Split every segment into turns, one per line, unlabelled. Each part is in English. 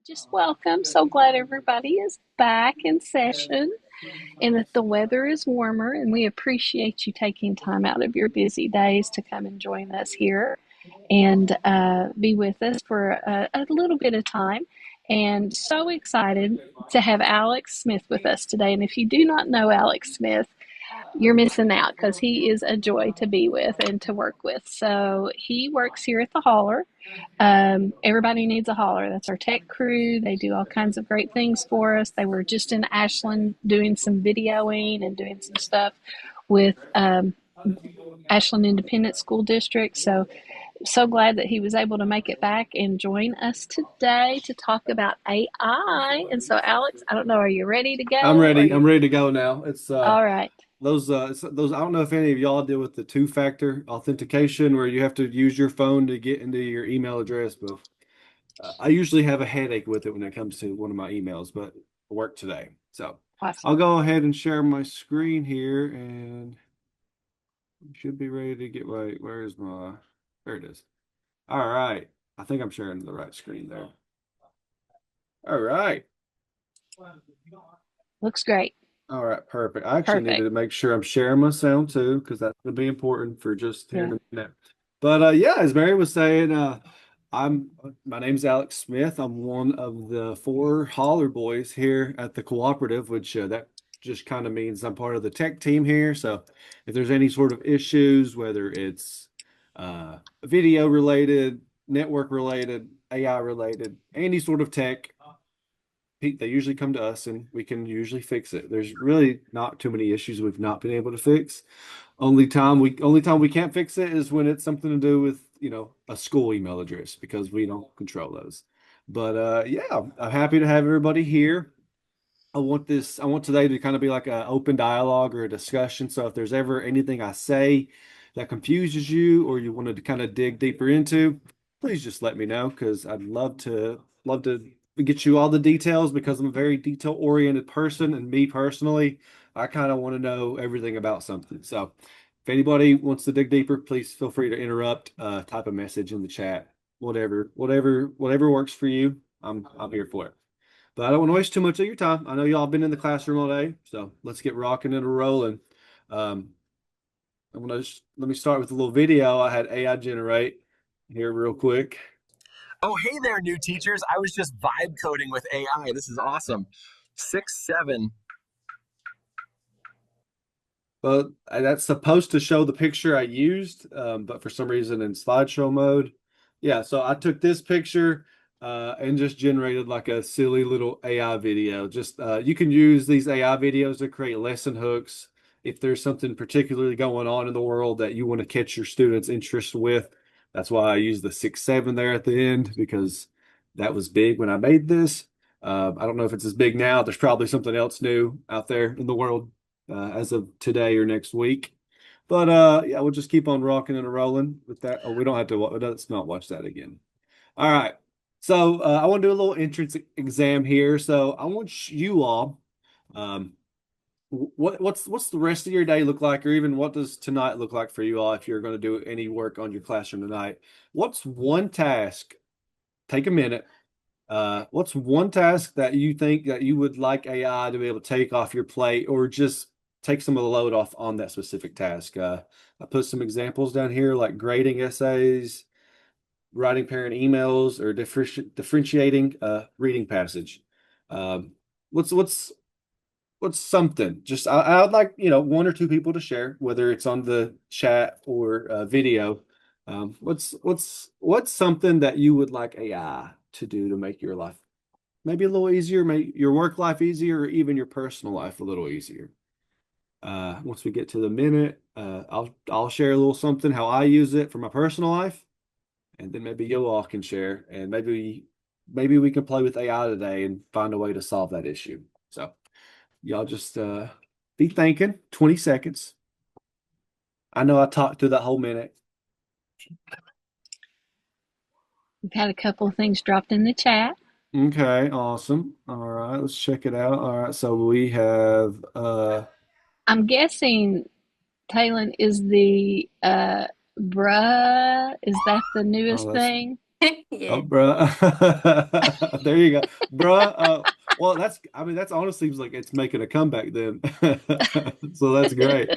Just welcome. So glad everybody is back in session and that the weather is warmer. And we appreciate you taking time out of your busy days to come and join us here and be with us for a little bit of time. And so excited to have Alex Smith with us today. And if you do not know Alex Smith, you're missing out because he is a joy to be with and to work with. So he works here at the Holler. Everybody needs a hauler. That's our tech crew. They do all kinds of great things for us. They were just in Ashland doing some videoing and doing some stuff with Ashland Independent School District. So glad that he was able to make it back and join us today to talk about AI. And so, Alex, I don't know, are you ready to
I'm
go? Are
ready.
you
I'm ready to go now. It's
all right?
those I don't know if any of y'all deal with the two-factor authentication where you have to use your phone to get into your email address, but I usually have a headache with it when it comes to one of my emails, but it worked today. So I'll
Awesome.
go ahead and share my screen here and we should be ready to get right. Where's my there it is. All right. I think I'm sharing the right screen there. All right.
Looks great.
All right, perfect. I actually needed
Perfect.
to make sure I'm sharing my sound too, because that's going to be important for just here
Yeah.
in a minute. But yeah, as Mary was saying, I'm my name's Alex Smith. I'm one of the four holler boys here at the Cooperative, which that just kind of means I'm part of the tech team here. So if there's any sort of issues, whether it's video related, network related, AI related, any sort of tech, they usually come to us and we can usually fix it. There's really not too many issues we've not been able to fix. Only time we can't fix it is when it's something to do with, a school email address because we don't control those. But yeah, I'm happy to have everybody here. I want today to kind of be like an open dialogue or a discussion. So if there's ever anything I say that confuses you or you wanted to kind of dig deeper into, please just let me know because I'd love to get you all the details because I'm a very detail oriented person and me personally, I kind of want to know everything about something. So if anybody wants to dig deeper, please feel free to interrupt, type a message in the chat, whatever works for you. I'm here for it. But I don't want to waste too much of your time. I know y'all been in the classroom all day, so let's get rocking and rolling. Um, let me start with a little video I had AI generate here real quick.
Oh, hey there, new teachers. I was just vibe coding with AI. This is awesome. 6, 7.
But that's supposed to show the picture I used, but for some reason in slideshow mode. Yeah, so I took this picture and just generated like a silly little AI video. Just you can use these AI videos to create lesson hooks if there's something particularly going on in the world that you want to catch your students' interest with. That's why I used the 6, 7 there at the end because that was big when I made this. I don't know if it's as big now. There's probably something else new out there in the world as of today or next week. But yeah, we'll just keep on rocking and rolling with that. Oh, we don't have to. Let's not watch that again. All right. So I want to do a little entrance exam here. So I want you all. Um, what's the rest of your day look like, or even what does tonight look like for you all if you're going to do any work on your classroom tonight? What's one task? Take a minute. What's one task that you think that you would like AI to be able to take off your plate or just take some of the load off on that specific task? I put some examples down here like grading essays, writing parent emails, or differentiating reading passage. Um, what's something? Just I would like, one or two people to share, whether it's on the chat or video. What's something that you would like AI to do to make your life maybe a little easier, make your work life easier, or even your personal life a little easier? Once we get to the minute, I'll share a little something how I use it for my personal life, and then maybe you all can share, and maybe we can play with AI today and find a way to solve that issue. So y'all just be thinking. 20 seconds. I know I talked through that whole minute.
We've had a couple of things dropped in the chat.
Okay, awesome. All right, let's check it out. All right, so we have
I'm guessing Talon is the bruh. Is that the
oh
newest
that's
thing?
Oh,
Yeah.
bruh. There you go, bruh. Well, I mean, that's honestly seems like it's making a comeback then. So that's great.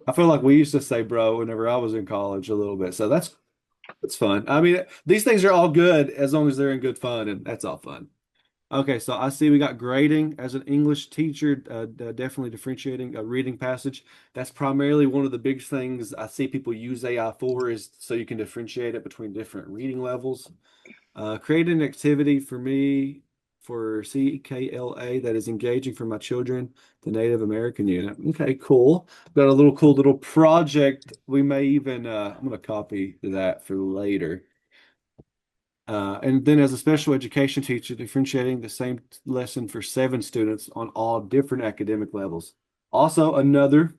I feel like we used to say bro whenever I was in college a little bit. So that's fun. I mean, these things are all good as long as they're in good fun, and that's all fun. Okay, so I see we got grading as an English teacher, definitely differentiating a reading passage. That's primarily one of the big things I see people use AI for is so you can differentiate it between different reading levels. Create an activity for me for CKLA that is engaging for my children, the Native American unit. Okay, cool. Got a little cool little project. We may even I'm gonna copy that for later. And then as a special education teacher, differentiating the same lesson for 7 students on all different academic levels. Also, another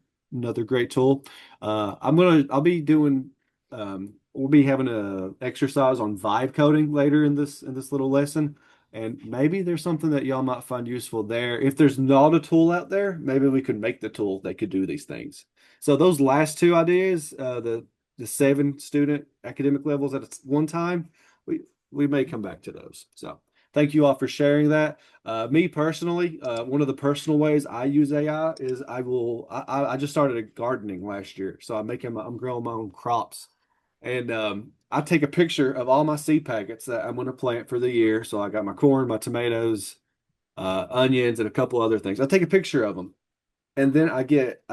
great tool. I'll be doing we'll be having a exercise on vibe coding later in this little lesson. And maybe there's something that y'all might find useful there. If there's not a tool out there, maybe we could make the tool that could do these things. So those last two ideas, the 7 student academic levels at one time, we we may come back to those. So thank you all for sharing that. Me personally, one of the personal ways I use AI is I just started gardening last year, so I'm growing my own crops, and I take a picture of all my seed packets that I'm going to plant for the year. So I got my corn, my tomatoes, onions, and a couple other things. I take a picture of them, and then I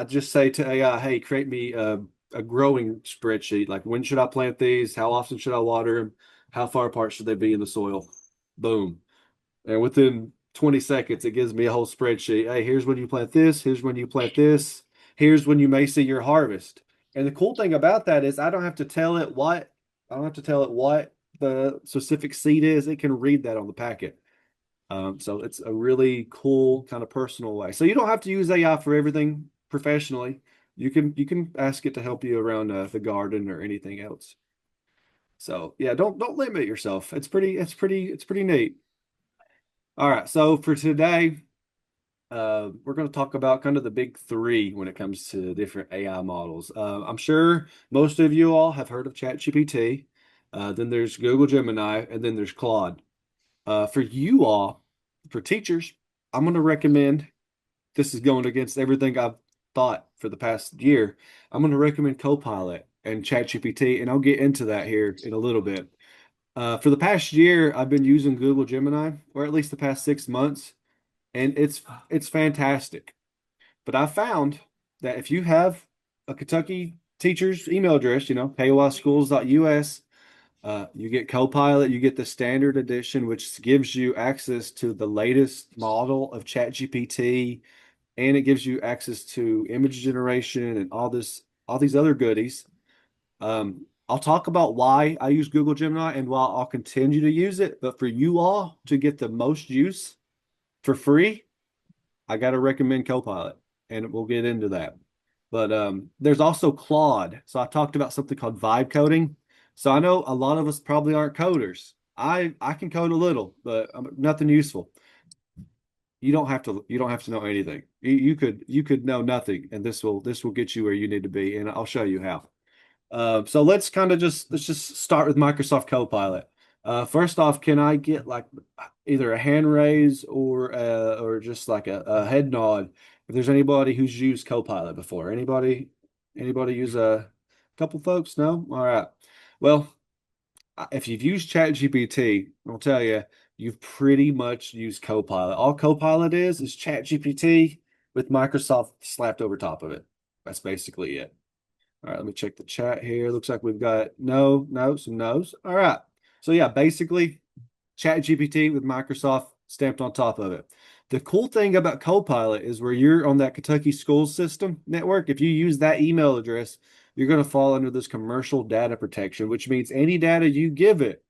just say to AI, hey, create me a growing spreadsheet. Like when should I plant these? How often should I water them? How far apart should they be in the soil? Boom. And within 20 seconds, it gives me a whole spreadsheet. Hey, here's when you plant this. Here's when you plant this. Here's when you may see your harvest. And the cool thing about that is I don't have to tell it what the specific seed is. It can read that on the packet. So it's a really cool kind of personal way. So you don't have to use AI for everything professionally. You can ask it to help you around the garden or anything else. So yeah, don't limit yourself. It's pretty neat. All right. So for today, we're going to talk about kind of the big three when it comes to different AI models. I'm sure most of you all have heard of ChatGPT. Then there's Google Gemini, and then there's Claude. For you all, for teachers, I'm going to recommend this is going against everything I've thought for the past year. I'm going to recommend Copilot and ChatGPT, and I'll get into that here in a little bit. For the past year, I've been using Google Gemini, or at least the past 6 months, and it's fantastic. But I found that if you have a Kentucky teacher's email address, koischools.us, you get Copilot, you get the standard edition, which gives you access to the latest model of ChatGPT, and it gives you access to image generation and all these other goodies. I'll talk about why I use Google Gemini and why I'll continue to use it. But for you all to get the most use for free, I got to recommend Copilot, and we'll get into that. But there's also Claude. So I talked about something called vibe coding. So I know a lot of us probably aren't coders. I can code a little, but nothing useful. You don't have to know anything. You could know nothing, and this will get you where you need to be, and I'll show you how. So let's just start with Microsoft Copilot. First off, can I get like either a hand raise or just like a head nod if there's anybody who's used Copilot before? Anybody use a couple folks? No? All right. Well, if you've used ChatGPT, I'll tell you, you've pretty much used Copilot. All Copilot is ChatGPT with Microsoft slapped over top of it. That's basically it. All right, let me check the chat here. Looks like we've got some no's. All right. So yeah, basically ChatGPT with Microsoft stamped on top of it. The cool thing about Copilot is where you're on that Kentucky school system network, if you use that email address, you're going to fall under this commercial data protection, which means any data you give it,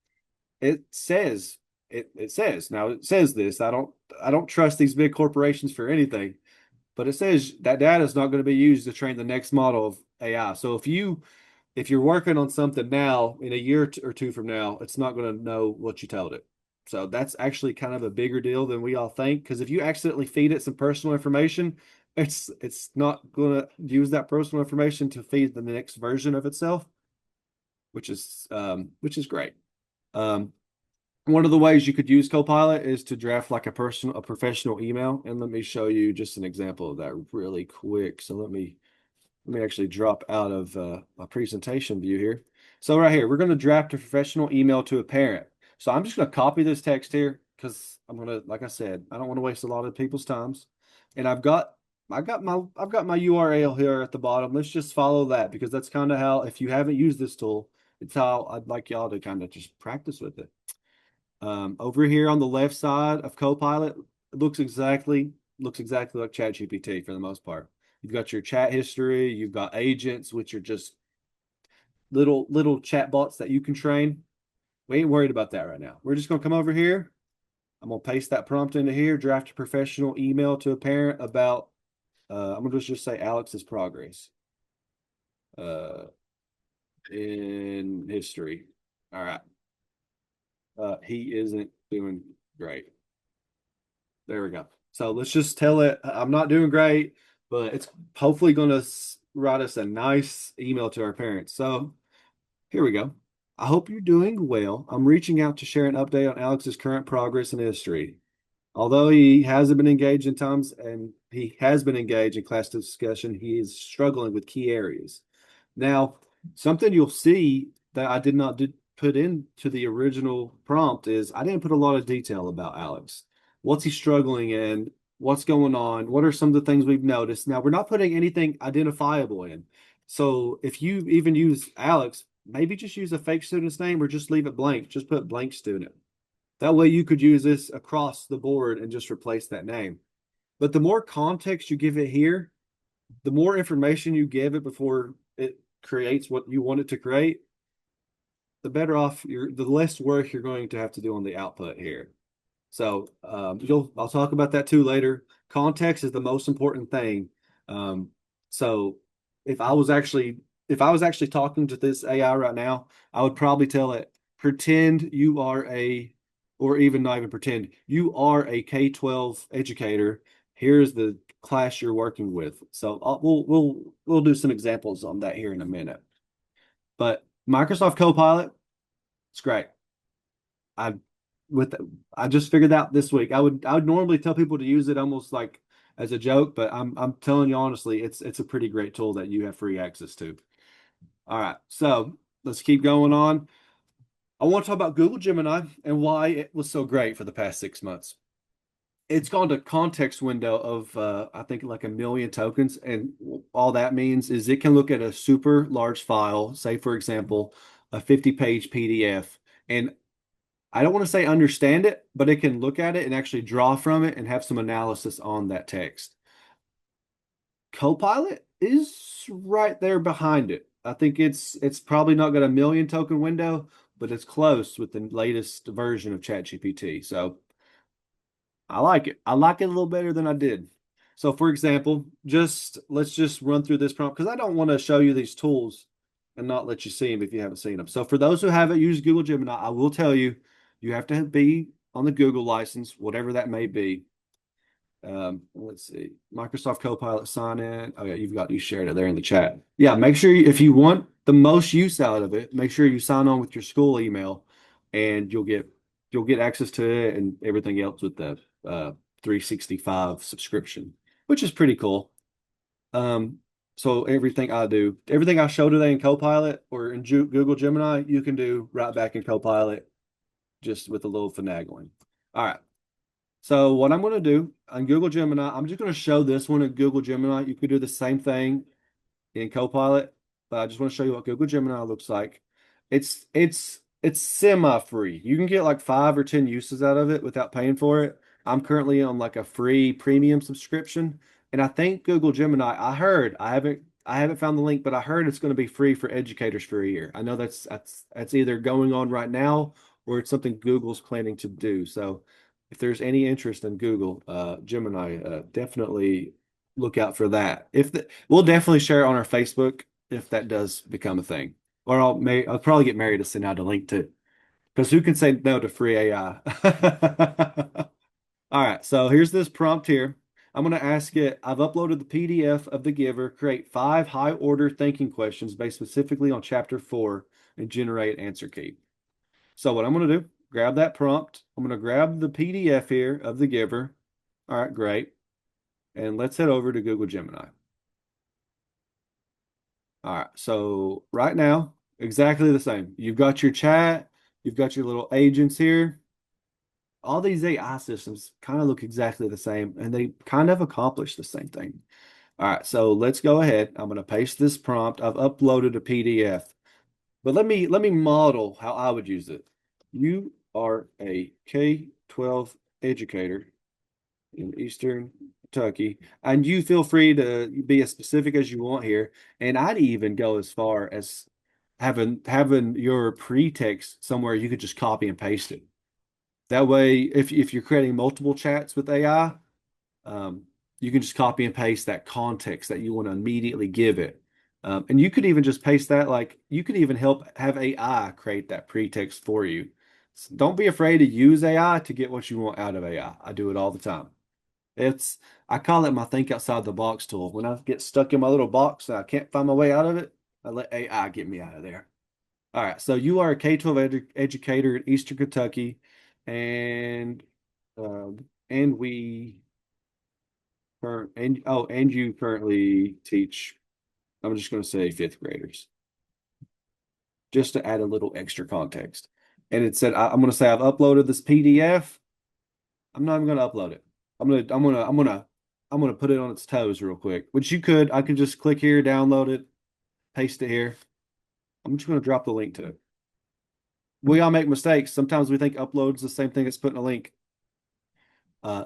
it says it says. Now it says this. I don't trust these big corporations for anything, but it says that data is not going to be used to train the next model of AI. So if you're working on something now, in a year or two from now, it's not going to know what you told it. So that's actually kind of a bigger deal than we all think. Because if you accidentally feed it some personal information, it's not going to use that personal information to feed the next version of itself, which is great. Um, One of the ways you could use Copilot is to draft like a professional email. And let me show you just an example of that really quick. So let me actually drop out of my presentation view here. So right here, we're going to draft a professional email to a parent. So I'm just going to copy this text here because I'm going to, like I said, I don't want to waste a lot of people's times. And I've got my URL here at the bottom. Let's just follow that because that's kind of how, if you haven't used this tool, it's how I'd like y'all to kind of just practice with it. Over here on the left side of Copilot, it looks exactly like ChatGPT for the most part. You've got your chat history, you've got agents, which are just little chat bots that you can train. We ain't worried about that right now. We're just gonna come over here. I'm gonna paste that prompt into here, draft a professional email to a parent about I'm gonna just say Alex's progress uh in history. All right. He isn't doing great. There we go. So let's just tell it I'm not doing great, but it's hopefully going to write us a nice email to our parents. So here we go. I hope you're doing well. I'm reaching out to share an update on Alex's current progress and history. Although he hasn't been engaged in times and he has been engaged in class discussion, he is struggling with key areas. Now, something you'll see that I did not put into the original prompt is I didn't put a lot of detail about Alex. What's he struggling in? What's going on? What are some of the things we've noticed? Now, we're not putting anything identifiable in. So if you even use Alex, maybe just use a fake student's name or just leave it blank. Just put blank student. That way you could use this across the board and just replace that name. But the more context you give it here, the more information you give it before it creates what you want it to create, the less work you're going to have to do on the output here. So I'll talk about that too later. Context is the most important thing. So if I was actually if I was actually talking to this AI right now, I would probably tell it, pretend you are or even not even pretend, you are a K-12 educator. Here's the class you're working with. So we'll do some examples on that here in a minute. But Microsoft Copilot, it's great. I with I just figured out this week. I would normally tell people to use it almost like as a joke, but I'm telling you honestly, it's a pretty great tool that you have free access to. All right, so let's keep going on. I want to talk about Google Gemini and why it was so great for the past 6 months. It's gone to context window of I think like 1 million tokens, and all that means is it can look at a super large file, say for example, a 50-page PDF, and I don't want to say understand it, but it can look at it and actually draw from it and have some analysis on that text. Copilot is right there behind it. I think it's probably not got 1 million token window, but it's close with the latest version of ChatGPT. So I like it. I like it a little better than I did. So for example, let's just run through this prompt because I don't want to show you these tools and not let you see them if you haven't seen them. So for those who haven't used Google Gemini, I will tell you, you have to be on the Google license, whatever that may be. Let's see, Microsoft Copilot sign in. Oh yeah, you shared it there in the chat. Yeah, make sure if you want the most use out of it, make sure you sign on with your school email, and you'll get access to it and everything else with the 365 subscription, which is pretty cool. So everything I show today in Copilot or in Google Gemini, you can do right back in Copilot, just with a little finagling. All right. So what I'm going to do on Google Gemini, I'm just going to show this one in Google Gemini. You could do the same thing in Copilot, but I just want to show you what Google Gemini looks like. It's semi-free. You can get like 5 or 10 uses out of it without paying for it. I'm currently on like a free premium subscription, and I think Google Gemini, I haven't found the link, but I heard it's going to be free for educators for a year. I know that's either going on right now or it's something Google's planning to do. So if there's any interest in Google Gemini, definitely look out for that. We'll definitely share it on our Facebook if that does become a thing. Or I'll probably get Mary to send out a link to, because who can say no to free AI? All right, so here's this prompt here. I'm going to ask it, I've uploaded the PDF of the giver, create 5 high order thinking questions based specifically on chapter 4 and generate answer key. So what I'm going to do, grab that prompt. I'm going to grab the PDF here of the giver. All right, great. And let's head over to Google Gemini. All right, so right now, exactly the same. You've got your chat, you've got your little agents here. All these AI systems kind of look exactly the same, and they kind of accomplish the same thing. All right, so let's go ahead. I'm going to paste this prompt. I've uploaded a PDF, but let me model how I would use it. You are a K-12 educator in Eastern Kentucky, and you feel free to be as specific as you want here. And I'd even go as far as having your pretext somewhere you could just copy and paste it. That way, if you're creating multiple chats with AI, um, you can just copy and paste that context that you want to immediately give it. And you could even just paste that, like you could even help have AI create that pretext for you. So don't be afraid to use AI to get what you want out of AI. I do it all the time. It's I call it my think outside the box tool. When I get stuck in my little box and I can't find my way out of it, I let AI get me out of there. All right, so you are a K-12 educator in Eastern Kentucky, and and we and you currently teach. I'm just going to say fifth graders, just to add a little extra context. And it said I'm going to say I've uploaded this PDF. I'm not even going to upload it. I'm gonna put it on its toes real quick. Which I could just click here, download it, paste it here. I'm just gonna drop the link to it. We all make mistakes. Sometimes we think upload's the same thing as putting a link.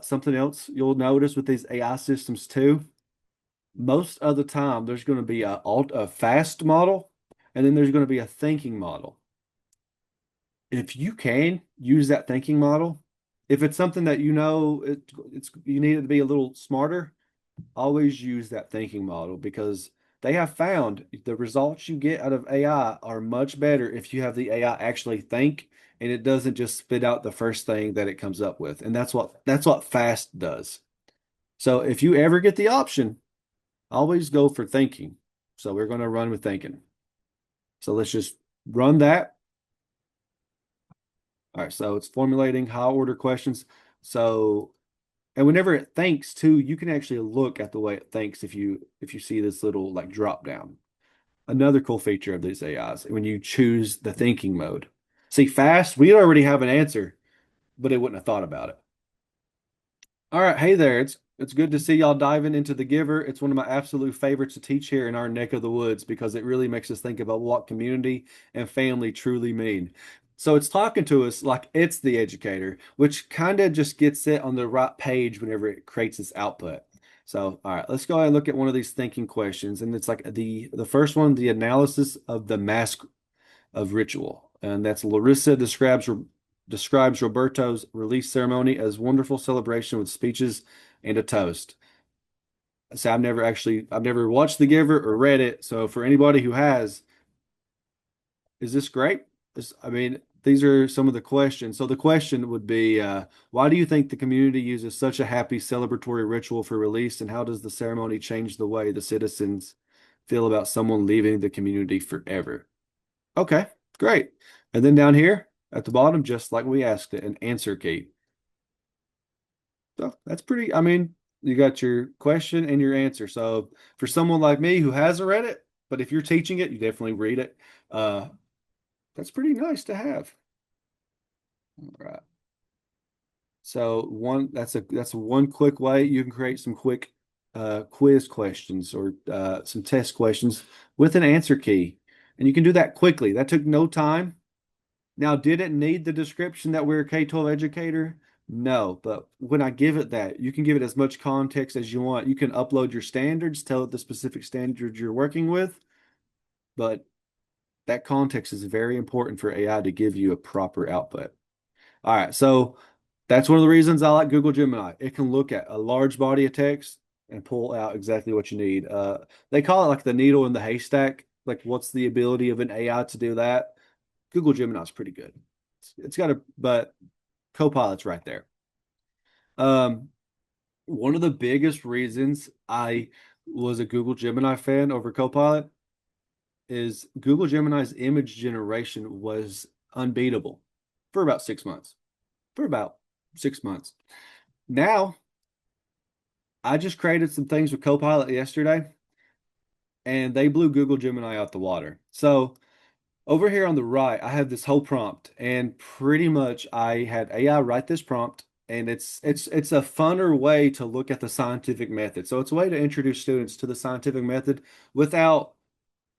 Something else you'll notice with these AI systems too, most of the time there's going to be a fast model, and then there's going to be a thinking model. If you can use that thinking model, if it's something that it's you need it to be a little smarter, always use that thinking model because they have found the results you get out of AI are much better if you have the AI actually think and it doesn't just spit out the first thing that it comes up with. And that's what fast does. So if you ever get the option, always go for thinking. So we're going to run with thinking. So let's just run that. All right, so it's formulating high order questions. So and whenever it thinks too, you can actually look at the way it thinks if you see this little like drop down. Another cool feature of these AIs when you choose the thinking mode. See, fast, we already have an answer, but it wouldn't have thought about it. All right, hey there. It's good to see y'all diving into the giver. It's one of my absolute favorites to teach here in our neck of the woods because it really makes us think about what community and family truly mean. So it's talking to us like it's the educator, which kind of just gets it on the right page whenever it creates its output. So, all right, let's go ahead and look at one of these thinking questions. And it's like the first one, the analysis of the mask of ritual. And that's Larissa describes Roberto's release ceremony as wonderful celebration with speeches and a toast. So I've never watched The Giver or read it. So for anybody who has, is this great? I mean, these are some of the questions. So the question would be, why do you think the community uses such a happy celebratory ritual for release, and how does the ceremony change the way the citizens feel about someone leaving the community forever? Okay, great. And then down here at the bottom, just like we asked it, an answer key. So that's pretty, I mean, you got your question and your answer. So for someone like me who hasn't read it, but if you're teaching it, you definitely read it. Uh, that's pretty nice to have. All right. So that's one quick way you can create some quick quiz questions or some test questions with an answer key. And you can do that quickly. That took no time. Now, did it need the description that we're a K-12 educator? No, but when I give it that, you can give it as much context as you want. You can upload your standards, tell it the specific standards you're working with, but that context is very important for AI to give you a proper output. All right, so that's one of the reasons I like Google Gemini. It can look at a large body of text and pull out exactly what you need. They call it like the needle in the haystack. Like, what's the ability of an AI to do that? Google Gemini is pretty good. It's got but Copilot's right there. Um, One of the biggest reasons I was a Google Gemini fan over Copilot is Google Gemini's image generation was unbeatable. for about 6 months. For about 6 months. Now, I just created some things with Copilot yesterday, and they blew Google Gemini out the water. So over here on the right, I have this whole prompt, and pretty much I had AI write this prompt, and it's a funner way to look at the scientific method. So it's a way to introduce students to the scientific method without,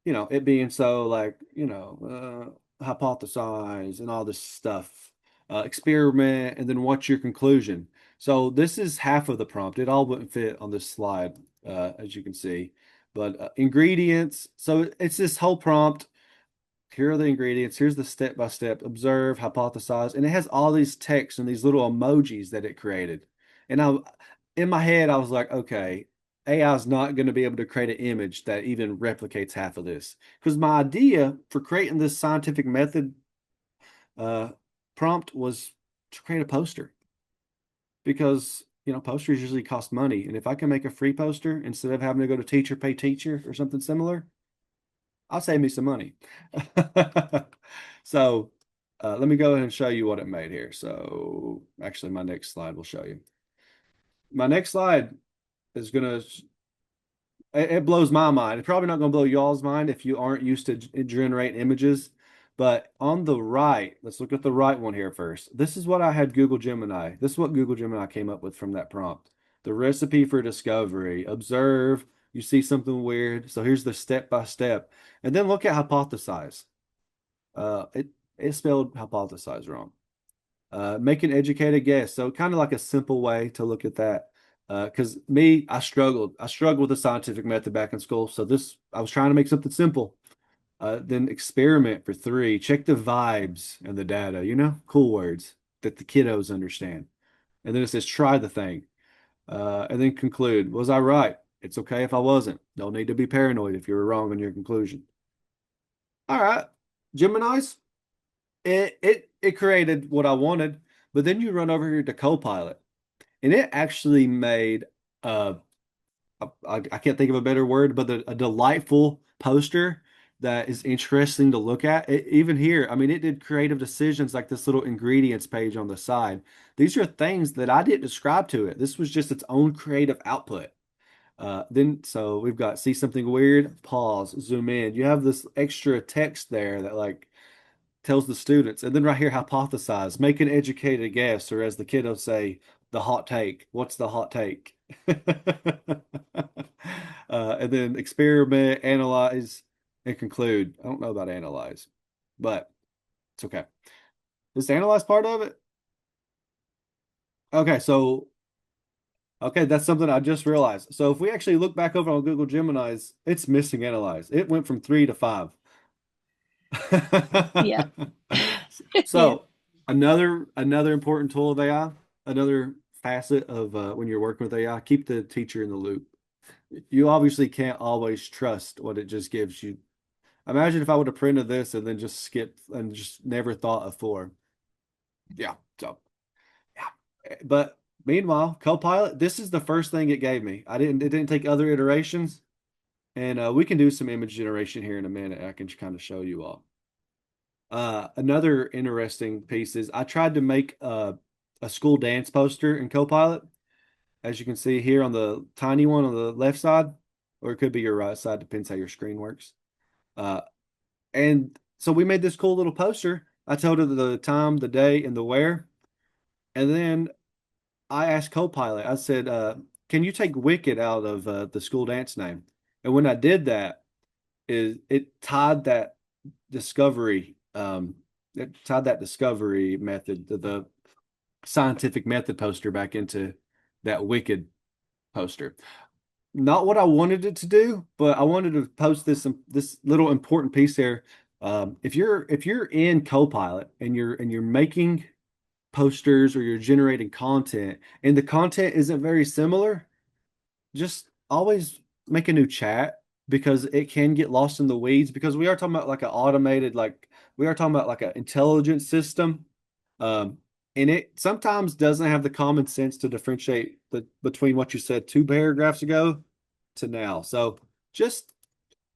it being so like, hypothesize and all this stuff, experiment, and then what's your conclusion? So this is half of the prompt. It all wouldn't fit on this slide, as you can see, but ingredients. So it's this whole prompt. Here are the ingredients. Here's the step by step. Observe, hypothesize, and it has all these texts and these little emojis that it created. And in my head, I was like, okay, AI is not going to be able to create an image that even replicates half of this. Because my idea for creating this scientific method uh, prompt was to create a poster. Because posters usually cost money, and if I can make a free poster instead of having to go to teacher pay teacher or something similar, I'll save me some money. So let me go ahead and show you what it made here. So actually, my next slide will show you. My next slide is going to, it blows my mind. It's probably not going to blow y'all's mind if you aren't used to generate images. But on the right, let's look at the right one here first. This is what I had Google Gemini. This is what Google Gemini came up with from that prompt. The recipe for discovery. Observe. You see something weird. So here's the step by step. And then look at hypothesize. It spelled hypothesize wrong. Make an educated guess. So kind of like a simple way to look at that. Because I struggled. I struggled with the scientific method back in school. So I was trying to make something simple. Then experiment for 3. Check the vibes and the data, cool words that the kiddos understand. And then it says, try the thing. And then conclude. Was I right? It's okay if I wasn't. Don't need to be paranoid if you were wrong in your conclusion. All right. Gemini's, it created what I wanted, but then you run over here to Copilot, and it actually made I can't think of a better word, but a delightful poster that is interesting to look at. Even here, I mean, it did creative decisions like this little ingredients page on the side. These are things that I didn't describe to it. This was just its own creative output. So we've got see something weird, pause, zoom in. You have this extra text there that like tells the students, and then right here, hypothesize, make an educated guess, or as the kiddos say, the hot take. What's the hot take? And then experiment, analyze, and conclude. I don't know about analyze, but it's okay. Is the analyze part of it? Okay, that's something I just realized. So if we actually look back over on Google Gemini's, it's missing analyze. It went from 3 to 5.
Yeah. Yeah.
So another important tool of AI, another facet of when you're working with AI, keep the teacher in the loop. You obviously can't always trust what it just gives you. Imagine if I would have printed this and then just skipped and just never thought of form. Yeah. So yeah. But meanwhile, Copilot, this is the first thing it gave me. It didn't take other iterations. And we can do some image generation here in a minute. I can kind of show you all. Another interesting piece is I tried to make a school dance poster in Copilot, as you can see here on the tiny one on the left side, or it could be your right side, depends how your screen works. And so we made this cool little poster. I told it the time, the day, and the where. And then I asked Copilot, I said, can you take Wicked out of the school dance name? And when I did that, it tied that discovery method, the scientific method poster back into that Wicked poster. Not what I wanted it to do, but I wanted to post this little important piece there. If you're in Copilot and you're making posters or you're generating content and the content isn't very similar, just always make a new chat because it can get lost in the weeds because we are talking about like an automated, like we are talking about like an intelligent system. Um, and it sometimes doesn't have the common sense to differentiate between what you said 2 paragraphs ago to now. So just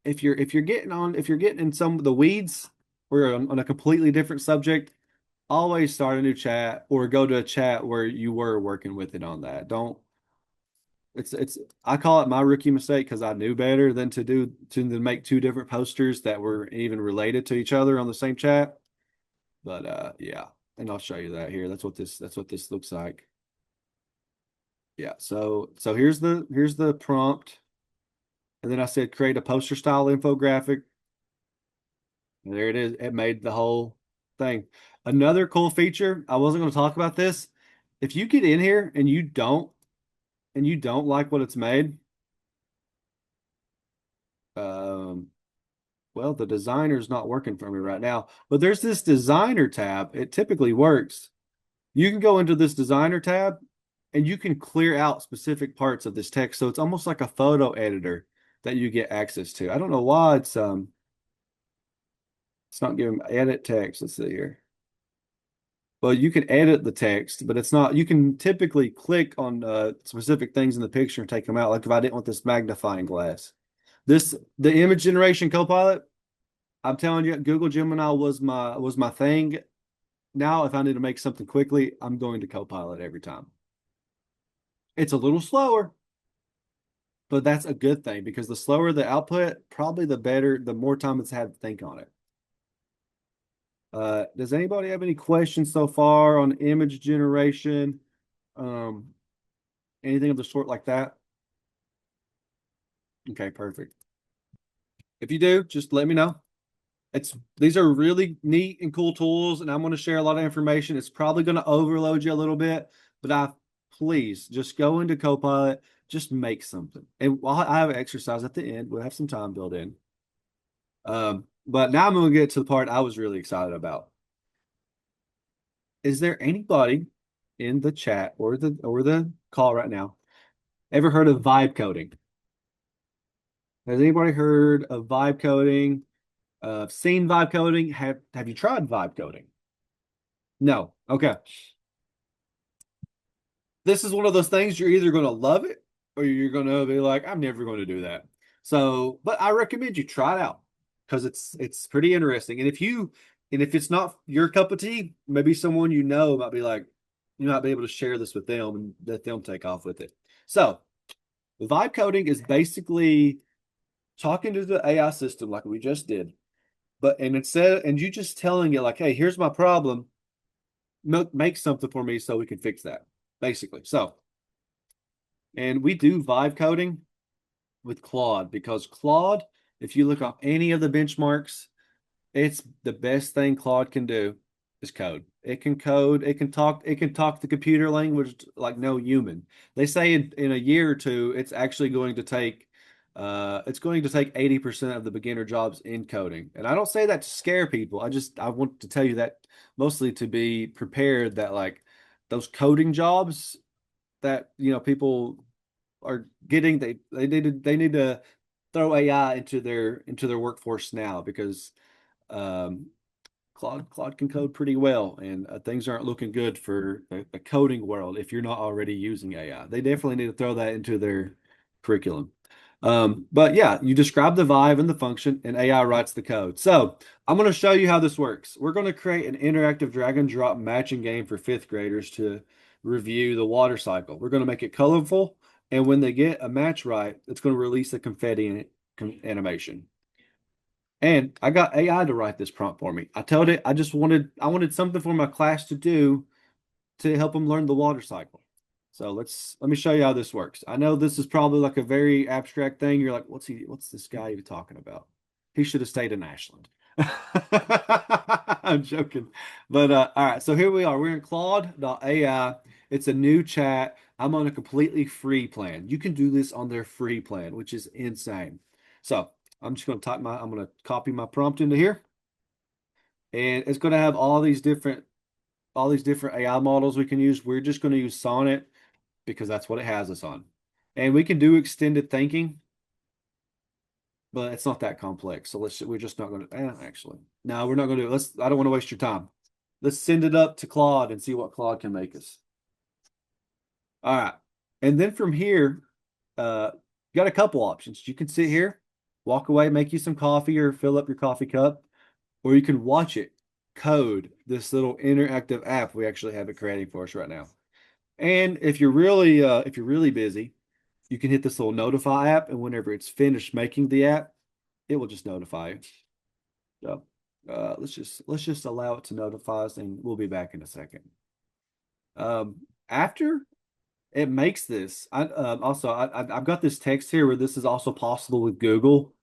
if you're getting in some of the weeds, we're on a completely different subject, always start a new chat or go to a chat where you were working with it on that. Don't it's I call it my rookie mistake because I knew better than to make two different posters that were even related to each other on the same chat. But yeah, and I'll show you that here. That's what this looks like. Yeah, so here's the prompt. And then I said create a poster style infographic. And there it is. It made the whole thing. Another cool feature, I wasn't going to talk about this. If you get in here and you don't like what it's made, um, well, the designer's not working for me right now. But there's this designer tab. It typically works. You can go into this designer tab and you can clear out specific parts of this text. So it's almost like a photo editor that you get access to. I don't know why it's not giving edit text. Let's see here. Well, you can edit the text, but it's not. You can typically click on specific things in the picture and take them out. Like if I didn't want this magnifying glass, the image generation copilot. I'm telling you, Google Gemini was my thing. Now, if I need to make something quickly, I'm going to Copilot every time. It's a little slower, but that's a good thing because the slower the output, probably the better, the more time it's had to think on it. Does anybody have any questions so far on image generation? Um, Anything of the sort like that? Okay, perfect. If you do, just let me know. These are really neat and cool tools, and I'm going to share a lot of information. It's probably going to overload you a little bit, but please just go into Copilot, just make something. And while I have an exercise at the end, we'll have some time built in. But now I'm going to get to the part I was really excited about. Is there anybody in the chat or the call right now ever heard of vibe coding? Has anybody heard of vibe coding? Seen vibe coding? Have you tried vibe coding? No. Okay. This is one of those things you're either going to love it or you're going to be like, I'm never going to do that. So, but I recommend you try it out because it's pretty interesting. And if it's not your cup of tea, maybe someone you know might be like, you might be able to share this with them and let them take off with it. So, vibe coding is basically talking to the AI system like we just did, and you just telling it like, hey, here's my problem, make something for me so we can fix that, basically. So, and we do vibe coding with Claude because Claude, if you look up any of the benchmarks, it's the best thing Claude can do is code. It can code, it can talk the computer language like no human. They say in a year or two, it's going to take 80% of the beginner jobs in coding. And I don't say that to scare people. I want to tell you that mostly to be prepared that like those coding jobs that people are getting, they need to throw AI into their workforce now because um, Claude can code pretty well, and things aren't looking good for the coding world if you're not already using AI. They definitely need to throw that into their curriculum. But yeah, you describe the vibe and the function, and AI writes the code. So I'm going to show you how this works. We're going to create an interactive drag and drop matching game for fifth graders to review the water cycle. We're going to make it colorful, and when they get a match right, it's going to release a confetti animation. And I got AI to write this prompt for me. I told it I wanted something for my class to do to help them learn the water cycle. So let me show you how this works. I know this is probably like a very abstract thing. You're like, what's this guy even talking about? He should have stayed in Ashland. I'm joking. But all right, so here we are. We're in Claude.ai. It's a new chat. I'm on a completely free plan. You can do this on their free plan, which is insane. So I'm going to copy my prompt into here. And it's going to have all these different AI models we can use. We're just going to use Sonnet because that's what it has us on. And we can do extended thinking, but it's not that complex. So we're just not going to, actually, no, we're not going to do it. I don't want to waste your time. Let's send it up to Claude and see what Claude can make us. All right. And then from here, you got a couple options. You can sit here, walk away, make you some coffee or fill up your coffee cup, or you can watch it code this little interactive app we actually have it creating for us right now. And if you're really busy, you can hit this little notify app, and whenever it's finished making the app, it will just notify you. So let's just allow it to notify us, and we'll be back in a second. After it makes this, I've got this text here where this is also possible with Google.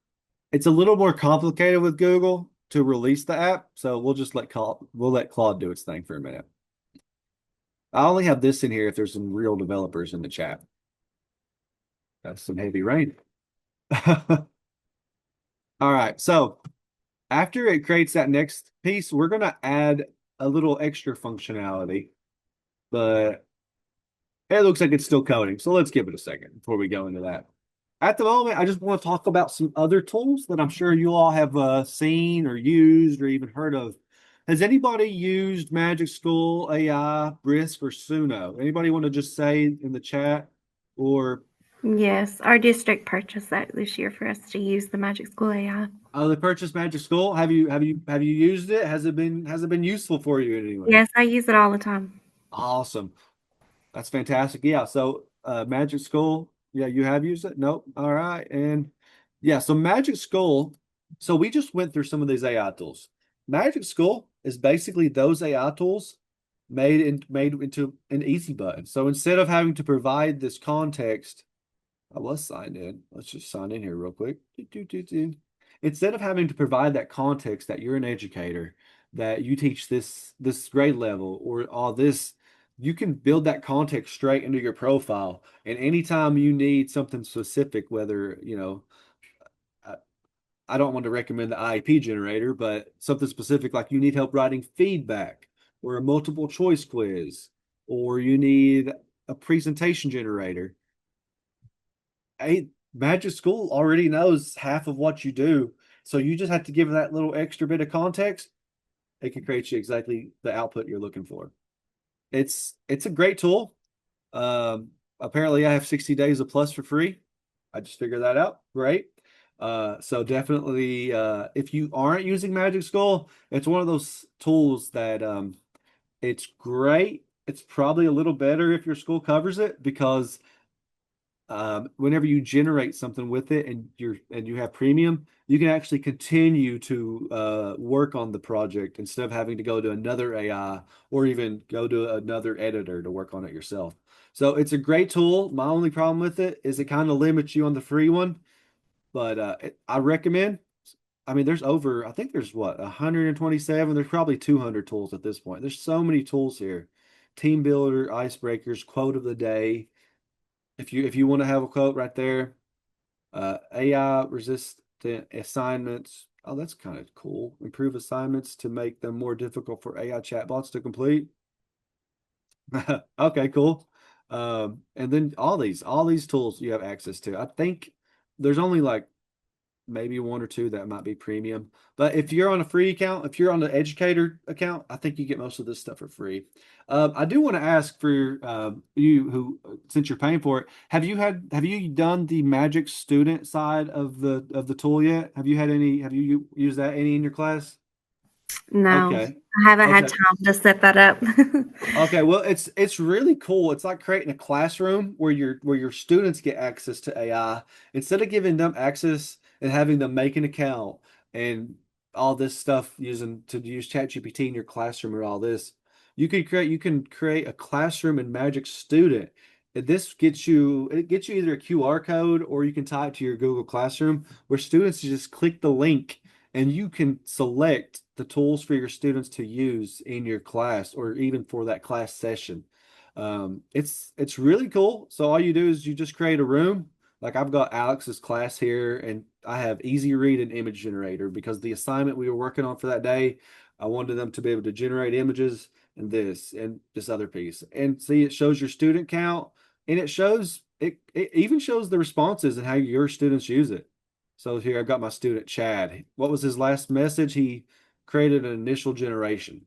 It's a little more complicated with Google to release the app, so we'll let Claude do its thing for a minute. I only have this in here if there's some real developers in the chat. That's some heavy rain. All right, so after it creates that next piece, we're going to add a little extra functionality, but it looks like it's still coding. So let's give it a second before we go into that. At the moment, I just want to talk about some other tools that I'm sure you all have seen or used or even heard of. Has anybody used Magic School AI, Brisk, or Suno? Anybody want to just say in the chat or
Yes, our district purchased that this year for us to use the Magic School AI.
they purchased Magic School? Have you used it? Has it been useful for you in any way?
Yes, I use it all the time.
Awesome. That's fantastic. Yeah. So, Magic School. Yeah, you have used it? Nope. All right. And yeah, so Magic School. So we just went through some of these AI tools. Magic School is basically those AI tools made into an easy button. So instead of having to provide this context, I was signed in. Let's just sign in here real quick. Instead of having to provide that context that you're an educator, that you teach this grade level or all this, you can build that context straight into your profile. And anytime you need something specific, whether, I, I don't want to recommend the IEP generator, but something specific like you need help writing feedback or a multiple choice quiz, or you need a presentation generator. Magic School already knows half of what you do. So you just have to give that little extra bit of context. It can create you exactly the output you're looking for. It's a great tool. Apparently I have 60 days of plus for free. I just figured that out. Great. So definitely, if you aren't using Magic School, it's one of those tools that it's great. It's probably a little better if your school covers it because whenever you generate something with it and you have premium, you can actually continue to work on the project instead of having to go to another AI or even go to another editor to work on it yourself. So it's a great tool. My only problem with it is it kind of limits you on the free one, but I recommend. I mean, I think there's what, 127. There's probably 200 tools at this point. There's so many tools here. Team builder, icebreakers, quote of the day. If you want to have a quote right there, AI resistant assignments. Oh, that's kind of cool. Improve assignments to make them more difficult for AI chatbots to complete. Okay, cool. And then all these tools you have access to. I think there's only like maybe one or two that might be premium. But if you're on a free account, if you're on the educator account, I think you get most of this stuff for free. I do want to ask for you who, since you're paying for it, have you done the Magic student side of the tool yet? Have you used that any in your class?
No,
Okay.
I haven't had
Okay.
time to set that up.
Okay, well, it's really cool. It's like creating a classroom where your students get access to AI instead of giving them access and having them make an account and all this stuff to use ChatGPT in your classroom or all this. You can create a classroom in Magic Student. And it gets you either a QR code or you can tie it to your Google Classroom where students just click the link and you can select the tools for your students to use in your class or even for that class session. It's really cool. So all you do is you just create a room. Like I've got Alex's class here, and I have Easy Read and Image Generator because the assignment we were working on for that day, I wanted them to be able to generate images and this other piece. And see, it shows your student count, and it even shows the responses and how your students use it. So here I've got my student Chad. What was his last message? He created an initial generation.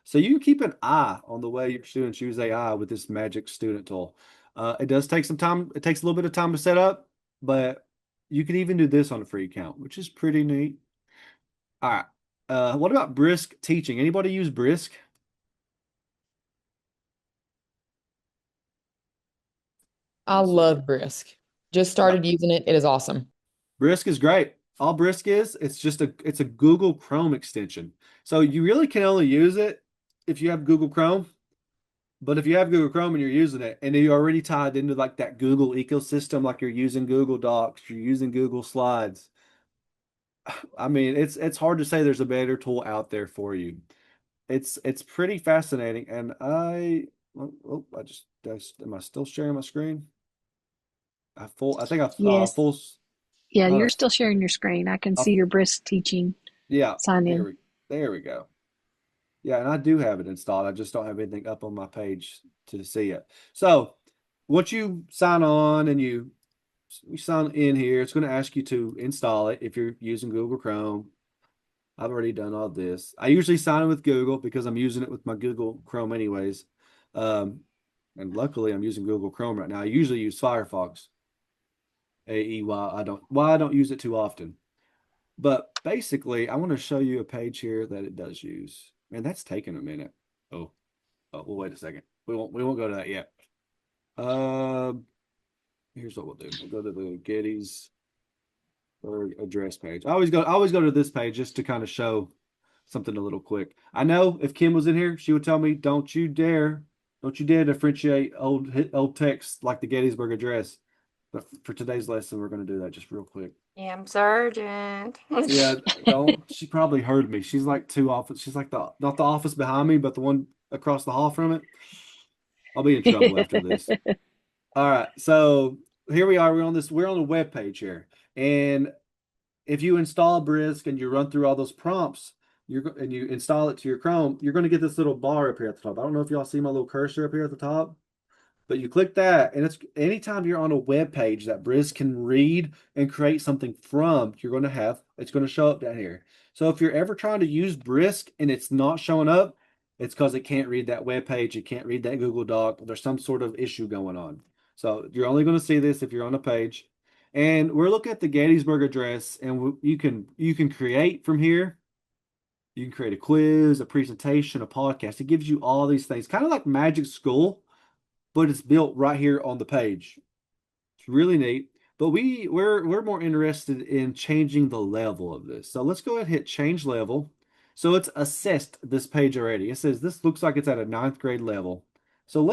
So you can keep an eye on the way your students use AI with this Magic Student tool. It does take some time. It takes a little bit of time to set up, but you can even do this on a free account, which is pretty neat. All right. What about Brisk teaching? Anybody use Brisk?
I love Brisk. Just
Yeah.
started using it. It is awesome.
Brisk is great. All Brisk is, it's a Google Chrome extension. So you really can only use it if you have Google Chrome. But if you have Google Chrome and you're using it and you're already tied into like that Google ecosystem, like you're using Google Docs, you're using Google Slides. I mean, it's hard to say there's a better tool out there for you. It's pretty fascinating. And am I still sharing my screen? I think
Yes.
full,
Yeah,
not
you're
a,
still sharing your screen. I can
a
see your brisk teaching
yeah,
sign in.
there we go. Yeah, and I do have it installed. I just don't have anything up on my page to see it. So once you sign on and you sign in here, it's going to ask you to install it if you're using Google Chrome. I've already done all this. I usually sign in with Google because I'm using it with my Google Chrome anyways. Um, and luckily I'm using Google Chrome right now. I usually use Firefox. AEY. I don't use it too often. But basically, I want to show you a page here that it does use. Man, that's taking a minute. Oh, well, wait a second. We won't go to that yet. Um, Here's what we'll do. We'll go to the Gettysburg address page. I always go to this page just to kind of show something a little quick. I know if Kim was in here, she would tell me, don't you dare differentiate old text like the Gettysburg Address. But for today's lesson, we're going to do that just real quick.
Am Sergeant.
Yeah, don't. She probably heard me. She's like two office. She's like the not the office behind me, but the one across the hall from it. I'll be in trouble after this. All right, so here we are. We're on the web page here, and if you install Brisk and you run through all those prompts, and you install it to your Chrome, you're going to get this little bar up here at the top. I don't know if y'all see my little cursor up here at the top. But you click that, and it's anytime you're on a web page that Briz can read and create something from, it's going to show up down here. So if you're ever trying to use Brisk and it's not showing up, it's because it can't read that web page, it can't read that Google Doc. There's some sort of issue going on. So you're only going to see this if you're on a page. And we're looking at the Gettysburg Address, and you can create from here. You can create a quiz, a presentation, a podcast. It gives you all these things, kind of like Magic School, but it's built right here on the page. It's really neat. But we're more interested in changing the level of this. So let's go ahead and hit change level. So it's assessed this page already. It says this looks like it's at a 9th grade level. So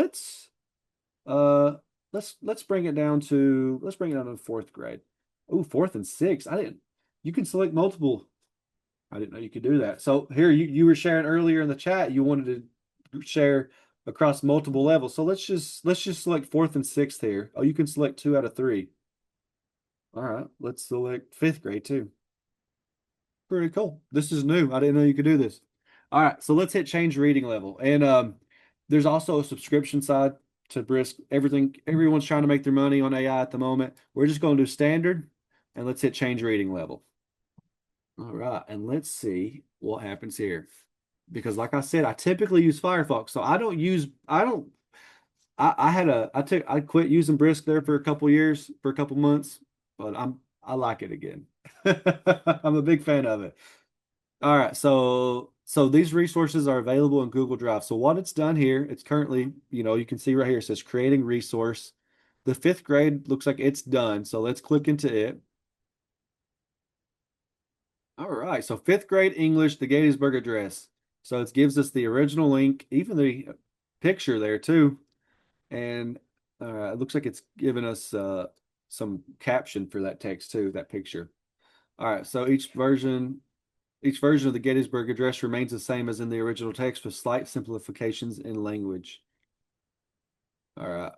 uh let's bring it down to 4th grade. Oh, 4th and 6th. You can select multiple. I didn't know you could do that. So here you were sharing earlier in the chat, you wanted to share across multiple levels. So let's just select 4th and 6th here. Oh, you can select 2 out of 3. All right, let's select 5th grade too. Pretty cool. This is new. I didn't know you could do this. All right, so let's hit change reading level. And there's also a subscription side to Brisk. Everyone's trying to make their money on AI at the moment. We're just going to do standard, and let's hit change reading level. All right, and let's see what happens here. Because like I said, I typically use Firefox, so I quit using Brisk there for a couple years, for a couple months, but I like it again. I'm a big fan of it. All right, so these resources are available in Google Drive. So what it's done here, it's currently, you can see right here, it says creating resource. The 5th grade looks like it's done. So let's click into it. All right, so 5th grade English, the Gettysburg Address. So it gives us the original link, even the picture there too. And it looks like it's given us some caption for that text too, that picture. All right, so each version of the Gettysburg Address remains the same as in the original text with slight simplifications in language. All right.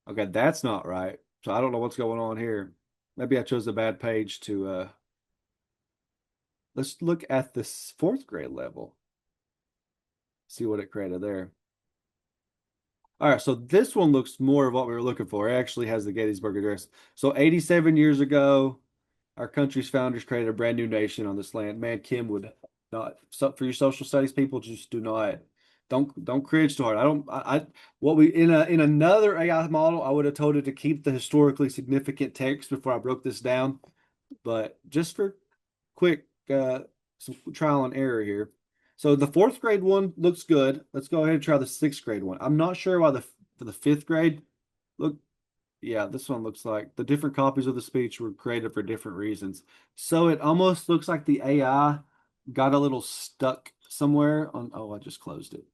Okay, that's not right. So I don't know what's going on here. Maybe I chose a bad page to let's look at this 4th grade level. See what it created there. All right, so this one looks more of what we were looking for. It actually has the Gettysburg Address. So 87 years ago, our country's founders created a brand new nation on this land. Man, Kim would not. So for your social studies people, just don't cringe too hard. What we in another AI model, I would have told it to keep the historically significant text before I broke this down. But just for quick some trial and error here. So the fourth grade one looks good. Let's go ahead and try the sixth grade one. I'm not sure why for the fifth grade look. Yeah, this one looks like the different copies of the speech were created for different reasons. So it almost looks like the AI got a little stuck somewhere on. Oh, I just closed it.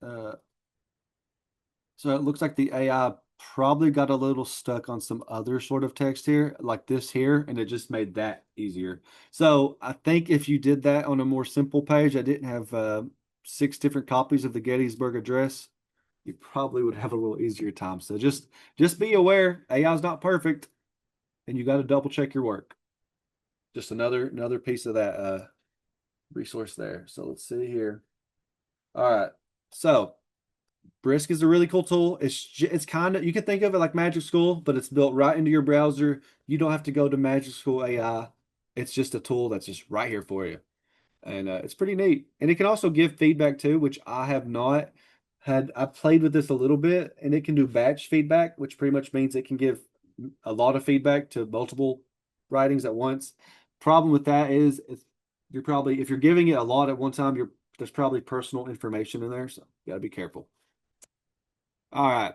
Uh, so it looks like the AI probably got a little stuck on some other sort of text here, like this here, and it just made that easier. So I think if you did that on a more simple page, I didn't have 6 different copies of the Gettysburg Address, you probably would have a little easier time. So just be aware, AI is not perfect, and you got to double check your work. Just another piece of that resource there. So let's see here. All right, so Brisk is a really cool tool. It's kind of, you can think of it like Magic School, but it's built right into your browser. You don't have to go to Magic School AI. It's just a tool that's just right here for you. And it's pretty neat. And it can also give feedback too, which I have not had. I played with this a little bit, and it can do batch feedback, which pretty much means it can give a lot of feedback to multiple writings at once. Problem with that is you're probably, if you're giving it a lot at one time, there's probably personal information in there, so you gotta be careful. All right,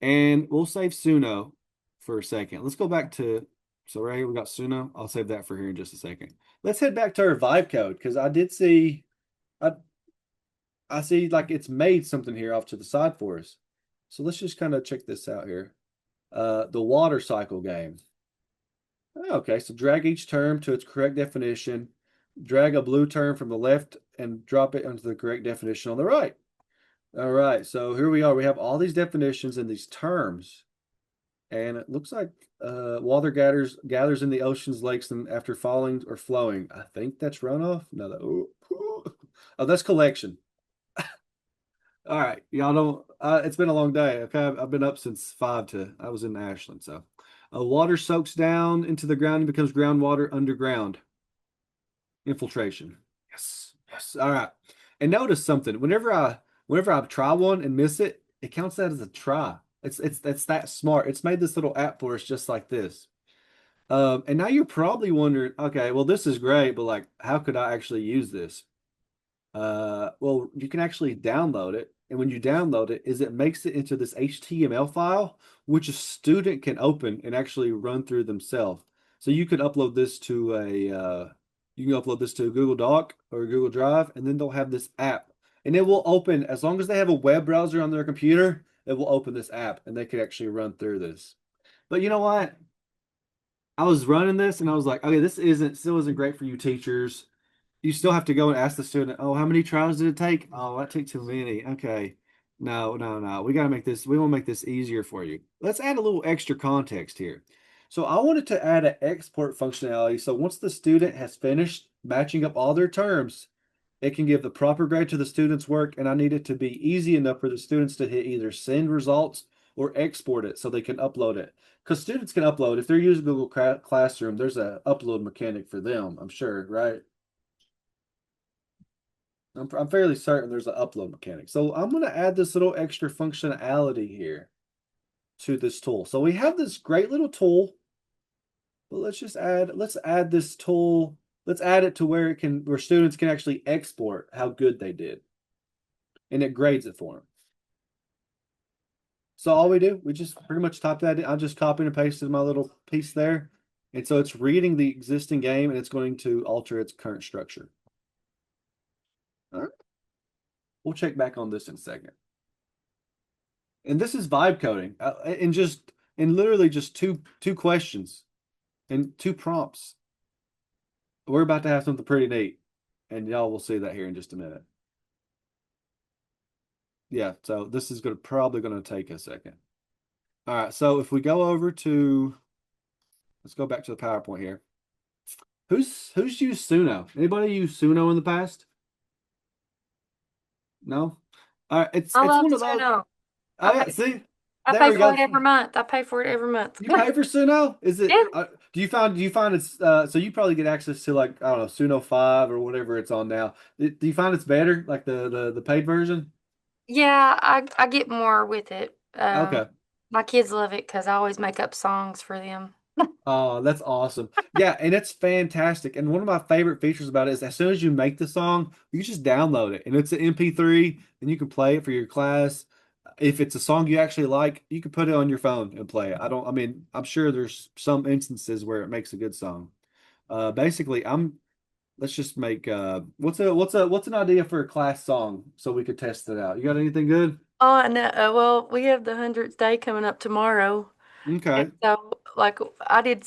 and we'll save Suno for a second. Let's go back to, so right here we got Suno. I'll save that for here in just a second. Let's head back to our vibe code because I did see, I see like it's made something here off to the side for us. So let's just kind of check this out here. The water cycle game. Okay, so drag each term to its correct definition. Drag a blue term from the left and drop it into the correct definition on the right. All right, so here we are. We have all these definitions and these terms. And it looks like water gathers in the oceans, lakes, and after falling or flowing. I think that's runoff. No, oh, that's collection. All right, y'all don't. It's been a long day. Okay, I've been up since 5 to. I was in Ashland, so water soaks down into the ground and becomes groundwater underground. Infiltration. Yes, yes. All right. And notice something. Whenever I try one and miss it, it counts that as a try. It's that smart. It's made this little app for us just like this. And now you're probably wondering, okay, well, this is great, but like, how could I actually use this? Well, you can actually download it. And when you download it, it makes it into this HTML file, which a student can open and actually run through themselves. So you could upload this to you can upload this to a Google Doc or Google Drive, and then they'll have this app. And it will open, as long as they have a web browser on their computer, it will open this app and they can actually run through this. But you know what? I was running this and I was like, okay, this still isn't great for you teachers. You still have to go and ask the student, oh, how many trials did it take? Oh, that took too many. Okay. No, no, no. We got to make this, we want to make this easier for you. Let's add a little extra context here. So I wanted to add an export functionality. So once the student has finished matching up all their terms, it can give the proper grade to the student's work. And I need it to be easy enough for the students to hit either send results or export it so they can upload it. Because students can upload. If they're using Google Classroom, there's a upload mechanic for them, I'm sure, right? I'm fairly certain there's an upload mechanic. So I'm going to add this little extra functionality here to this tool. So we have this great little tool, but let's add this tool. Let's add it to where where students can actually export how good they did. And it grades it for them. So all we do, we just pretty much type that in. I just copied and pasted my little piece there. And so it's reading the existing game and it's going to alter its current structure. All right. We'll check back on this in a second. And this is vibe coding, and literally just two questions and 2 prompts. We're about to have something pretty neat, and y'all will see that here in just a minute. Yeah, so this is probably gonna take a second. All right, so if we go over to, let's go back to the PowerPoint here. Who's used Suno? Anybody used Suno in the past? No. All right, it's
love
one of those.
Suno.
Oh yeah, see,
I
there
pay
we
for
go.
it every month. I pay for it every month.
You pay for Suno? Is it?
Yeah.
Do you find it's so you probably get access to like I don't know Suno 5 or whatever it's on now. Do you find it's better like the paid version?
Yeah, I get more with it.
Okay.
My kids love it because I always make up songs for them.
Oh, that's awesome. Yeah, and it's fantastic. And one of my favorite features about it is as soon as you make the song, you just download it and it's an MP3 and you can play it for your class. If it's a song you actually like, you can put it on your phone and play it. I mean, I'm sure there's some instances where it makes a good song. Basically, let's just make what's an idea for a class song so we could test it out. You got anything good?
Oh, and well, we have the 100th day coming up tomorrow. And
Okay.
so, like, I did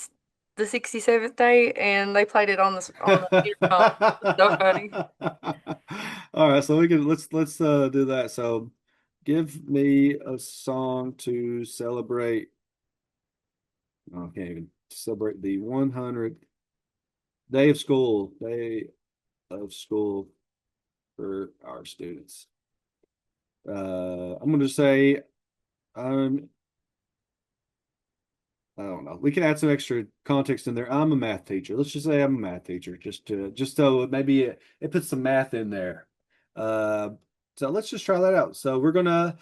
the 67th day, and they played it on the earphone. It's so funny.
All right, so we can let's do that. So give me a song to celebrate. Oh, I can't even celebrate the 100th day of school for our students. I'm going to say I'm I don't know. We can add some extra context in there. I'm a math teacher. Let's just say I'm a math teacher, just so maybe it puts some math in there. Uh, so let's just try that out. So we're gonna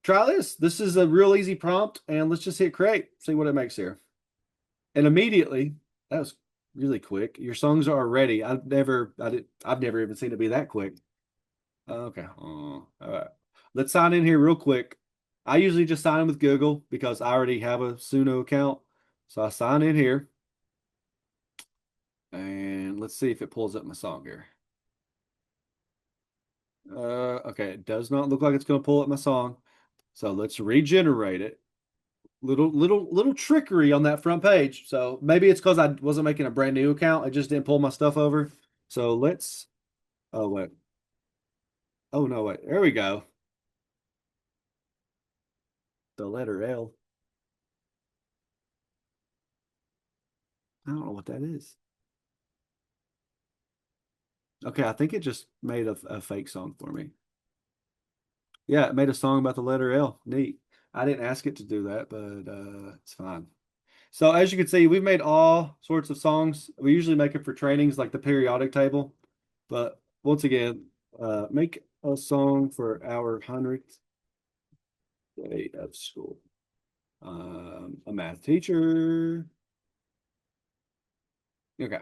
try this. This is a real easy prompt, and let's just hit create. See what it makes here. And immediately, that was really quick. Your songs are ready. I've never even seen it be that quick. Okay. All right. Let's sign in here real quick. I usually just sign in with Google because I already have a Suno account. So I sign in here and let's see if it pulls up my song here. Okay, it does not look like it's going to pull up my song. So let's regenerate it. Little trickery on that front page. So maybe it's because I wasn't making a brand new account. I just didn't pull my stuff over. So oh wait. Oh no, wait. There we go. The letter L. I don't know what that is. Okay, I think it just made a fake song for me. Yeah, it made a song about the letter L. Neat. I didn't ask it to do that, but it's fine. So as you can see, we've made all sorts of songs. We usually make it for trainings like the periodic table. But once again, make a song for our 100th day of school. A math teacher. Okay.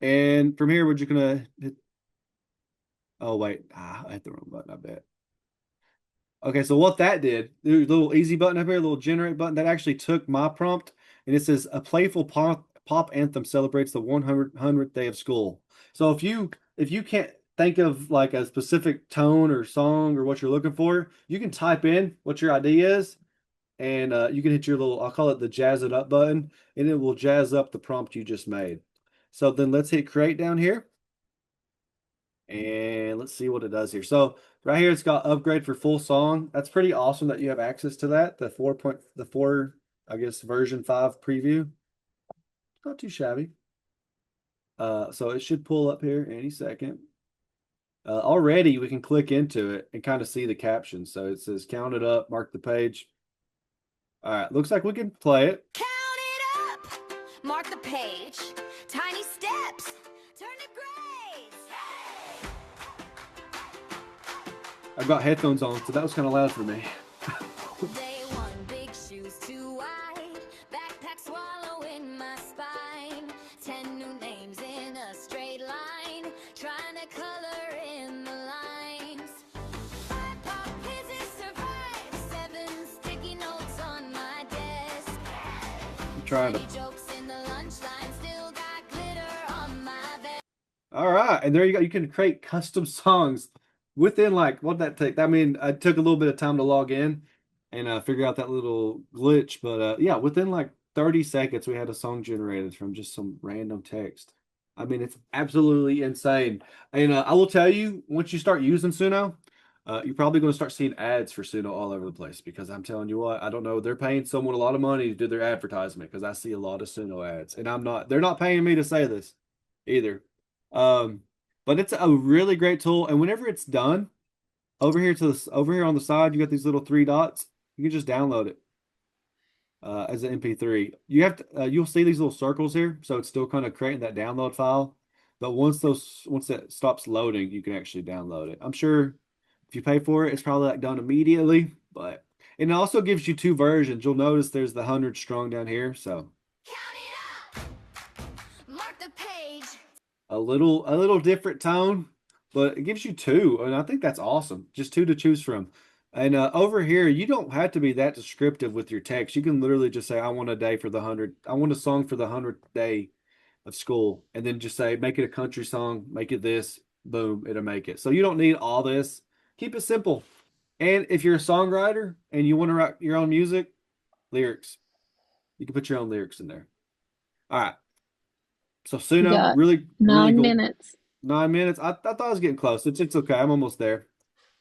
And from here, we're just gonna hit, oh wait, I hit the wrong button, I bet. Okay, so what that did, the little easy button up here, little generate button, that actually took my prompt and it says a playful pop anthem celebrates the 100th day of school. So if you can't think of like a specific tone or song or what you're looking for, you can type in what your idea is and you can hit your little, I'll call it the jazz it up button, and it will jazz up the prompt you just made. So then let's hit create down here. And let's see what it does here. So right here, it's got upgrade for full song. That's pretty awesome that you have access to that. The four, I guess, version 5 preview. Not too shabby. So it should pull up here any second. Already we can click into it and kind of see the caption. So it says count it up, mark the page. All right, looks like we can play it.
Count it up, mark the page, tiny steps, turn to grace.
I've got headphones on, so that was kind of loud for me.
Day one, big shoes too wide, backpack swallowing my spine, 10 new names in a straight line, trying to color in the lines. 5 pop quizzes survive, 7 sticky notes on my desk.
I'm trying to.
Jokes in the lunch line, still got glitter on my vest.
All right, and there you go. You can create custom songs within like what that take. I mean, I took a little bit of time to log in and figure out that little glitch, but yeah, within like 30 seconds, we had a song generated from just some random text. I mean, it's absolutely insane. And I will tell you, once you start using Suno, you're probably going to start seeing ads for Suno all over the place because I'm telling you what, I don't know, they're paying someone a lot of money to do their advertisement because I see a lot of Suno ads, and they're not paying me to say this either. Um, but it's a really great tool, and whenever it's done, over here on the side, you got these little 3 dots. You can just download it as an MP3. You'll see these little circles here, so it's still kind of creating that download file. But once that stops loading, you can actually download it. I'm sure if you pay for it, it's probably like done immediately. And it also gives you 2 versions. You'll notice there's the 100 strong down here. So
Count
a little different tone, but it gives you two, and I think that's awesome. Just two to choose from. And over here, you don't have to be that descriptive with your text. You can literally just say, "I want a day for the 100. I want a song for the 100th day of school," and then just say, "Make it a country song. Make it this." Boom, it'll make it. So you don't need all this. Keep it simple. And if you're a songwriter and you want to write your own music, lyrics, you can put your own lyrics in there. All right. So
You
Suno,
got
really, really
9
cool.
minutes.
9 minutes. I thought I was getting close. It's okay. I'm almost there.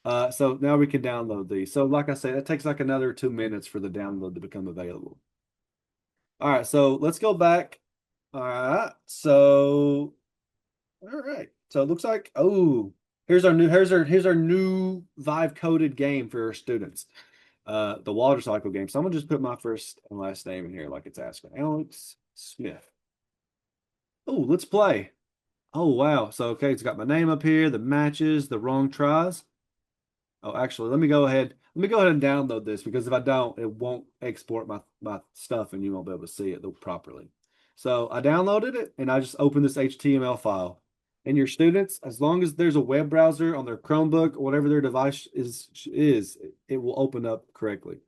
So now we can download these. So like I said, it takes like another 2 minutes for the download to become available. All right. So let's go back. All right. All right. So it looks like, oh, here's our new Vive coded game for our students. The water cycle game. So I'm gonna just put my first and last name in here like it's asking. Alex Smith. Oh, let's play. Oh wow. So okay, it's got my name up here, the matches, the wrong tries. Oh, actually, let me go ahead. Let me go ahead and download this because if I don't, it won't export my stuff and you won't be able to see it properly. So I downloaded it and I just opened this HTML file. And your students, as long as there's a web browser on their Chromebook or whatever their device is, it will open up correctly.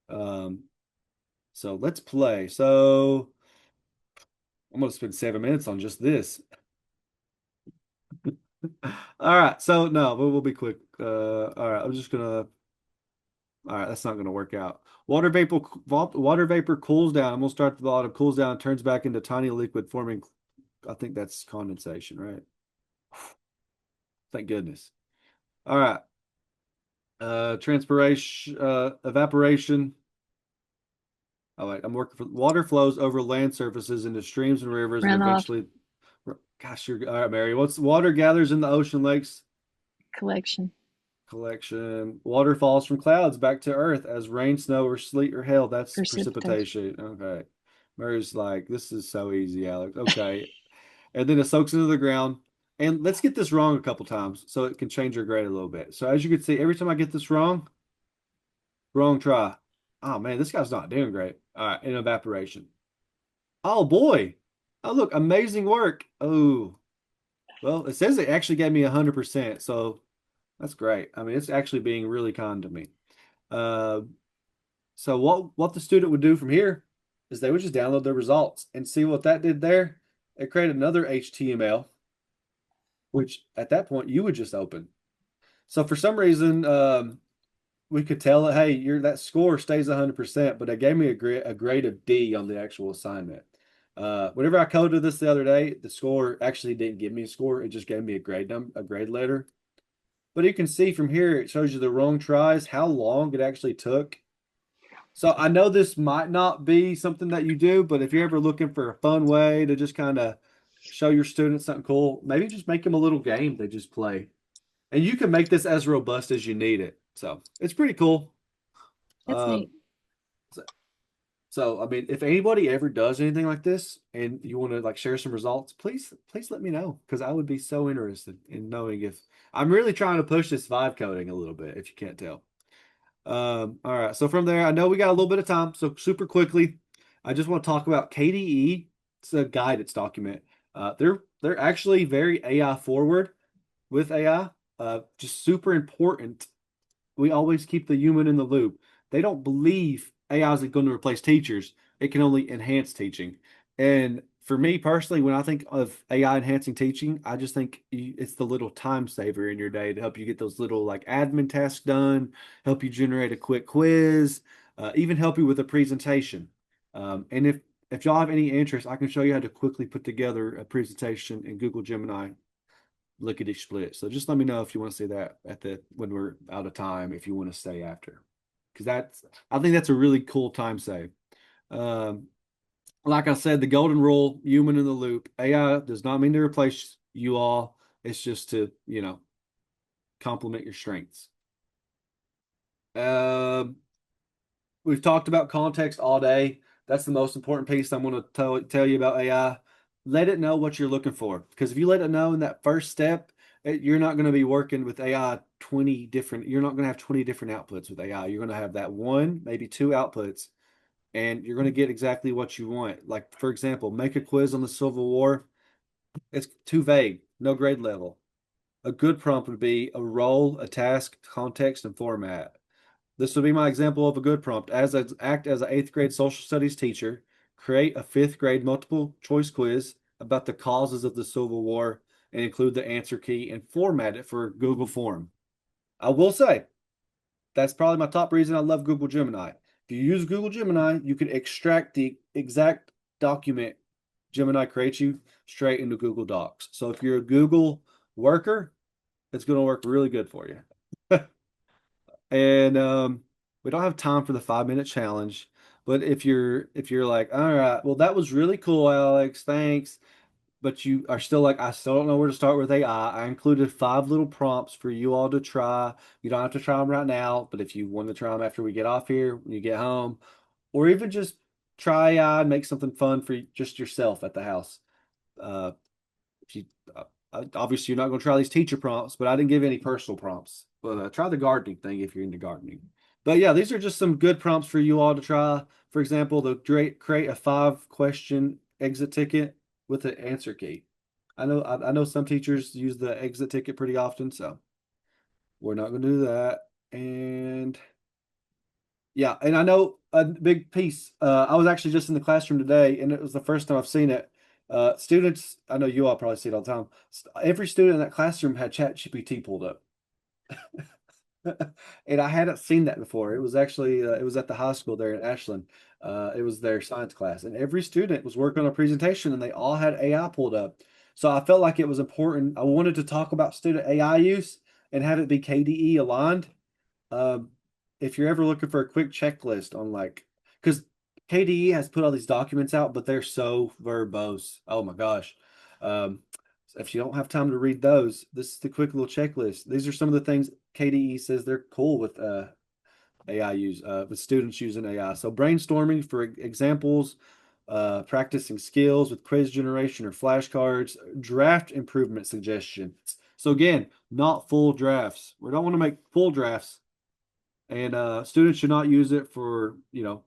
So let's play. So I'm gonna spend 7 minutes on just this. All right, so no, we'll be quick. All right, I'm just gonna. All right, that's not gonna work out. Water vapor cools down. I'm gonna start at the bottom. Cools down, turns back into tiny liquid, forming. I think that's condensation, right? Thank goodness. All right. Transpiration, evaporation. All right, I'm working for water flows over land surfaces into streams and rivers and
Runoff
eventually. Gosh, you're all right, Mary. What's water gathers in the ocean, lakes?
collection.
Collection. Water falls from clouds back to earth as rain, snow, or sleet or hail. That's
Precipitation.
precipitation. Okay. Mary's like, this is so easy, Alex. Okay. And then it soaks into the ground. And let's get this wrong a couple times so it can change your grade a little bit. So as you can see, every time I get this wrong, wrong try. Oh man, this guy's not doing great. All right, in evaporation. Oh boy. Oh look, amazing work. Oh, well, it says it actually gave me 100%. So that's great. I mean, it's actually being really kind to me. Uh, so what the student would do from here is they would just download their results and see what that did there. It created another HTML, which at that point you would just open. So for some reason, we could tell it, hey, that score stays 100%, but it gave me a grade of D on the actual assignment. Whenever I coded this the other day, the score actually didn't give me a score. It just gave me a grade letter. But you can see from here, it shows you the wrong tries, how long it actually took. So I know this might not be something that you do, but if you're ever looking for a fun way to just kind of show your students something cool, maybe just make them a little game they just play. And you can make this as robust as you need it. So it's pretty cool.
That's
Um,
neat.
so I mean, if anybody ever does anything like this and you want to like share some results, please let me know because I would be so interested in knowing if I'm really trying to push this vibe coding a little bit, if you can't tell. All right. So from there, I know we got a little bit of time. So super quickly, I just want to talk about KDE. It's a guidance document. They're actually very AI forward with AI. Just super important. We always keep the human in the loop. They don't believe AI is going to replace teachers. It can only enhance teaching. And for me personally, when I think of AI enhancing teaching, I just think it's the little time saver in your day to help you get those little like admin tasks done, help you generate a quick quiz, even help you with a presentation. And if y'all have any interest, I can show you how to quickly put together a presentation in Google Gemini lickety split. So just let me know if you want to see that when we're out of time, if you want to stay after. Because I think that's a really cool time save. Um, like I said, the golden rule, human in the loop. AI does not mean to replace you all. It's just to, complement your strengths. Um, we've talked about context all day. That's the most important piece I'm going to tell you about AI. Let it know what you're looking for. Because if you let it know in that first step, you're not going to be working with AI 20 different, you're not going to have 20 different outputs with AI. You're going to have that one, maybe two outputs, and you're going to get exactly what you want. Like, for example, make a quiz on the Civil War. It's too vague. No grade level. A good prompt would be a role, a task, context, and format. This would be my example of a good prompt. Act as an eighth grade social studies teacher. Create a fifth grade multiple choice quiz about the causes of the Civil War and include the answer key and format it for Google Form. I will say that's probably my top reason I love Google Gemini. If you use Google Gemini, you can extract the exact document Gemini creates you straight into Google Docs. So if you're a Google worker, it's going to work really good for you. And we don't have time for the 5 minute challenge, but if you're like, all right, well, that was really cool, Alex, thanks. But you are still like, I still don't know where to start with AI. I included 5 little prompts for you all to try. You don't have to try them right now, but if you want to try them after we get off here, when you get home, or even just try AI and make something fun for just yourself at the house. Uh, if you obviously you're not going to try these teacher prompts, but I didn't give any personal prompts. But try the gardening thing if you're into gardening. But yeah, these are just some good prompts for you all to try. For example, create a 5 question exit ticket with an answer key. I know some teachers use the exit ticket pretty often, so we're not going to do that. And yeah, and I know a big piece. I was actually just in the classroom today, and it was the first time I've seen it. Students, I know you all probably see it all the time. Every student in that classroom had ChatGPT pulled up. And I hadn't seen that before. It was actually it was at the high school there in Ashland. It was their science class, and every student was working on a presentation, and they all had AI pulled up. So I felt like it was important. I wanted to talk about student AI use and have it be KDE aligned. Um, if you're ever looking for a quick checklist on like, because KDE has put all these documents out, but they're so verbose. Oh my gosh. Um, if you don't have time to read those, this is the quick little checklist. These are some of the things KDE says they're cool with AI use with students using AI. So brainstorming for examples, practicing skills with quiz generation or flashcards, draft improvement suggestions. So again, not full drafts. We don't want to make full drafts. And students should not use it for,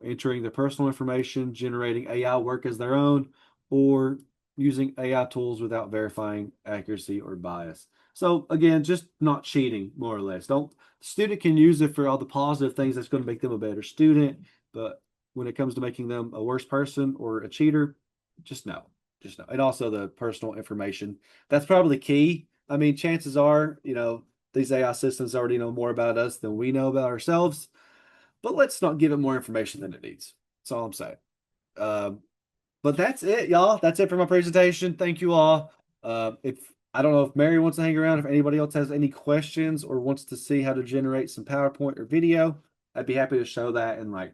entering their personal information, generating AI work as their own, or using AI tools without verifying accuracy or bias. So again, just not cheating, more or less. Don't Student can use it for all the positive things that's going to make them a better student, but when it comes to making them a worse person or a cheater, just no. Just no. And also the personal information. That's probably key. I mean, chances are, these AI systems already know more about us than we know about ourselves, but let's not give it more information than it needs. That's all I'm saying. Um, but that's it, y'all. That's it for my presentation. Thank you all. If I don't know if Mary wants to hang around, if anybody else has any questions or wants to see how to generate some PowerPoint or video, I'd be happy to show that in like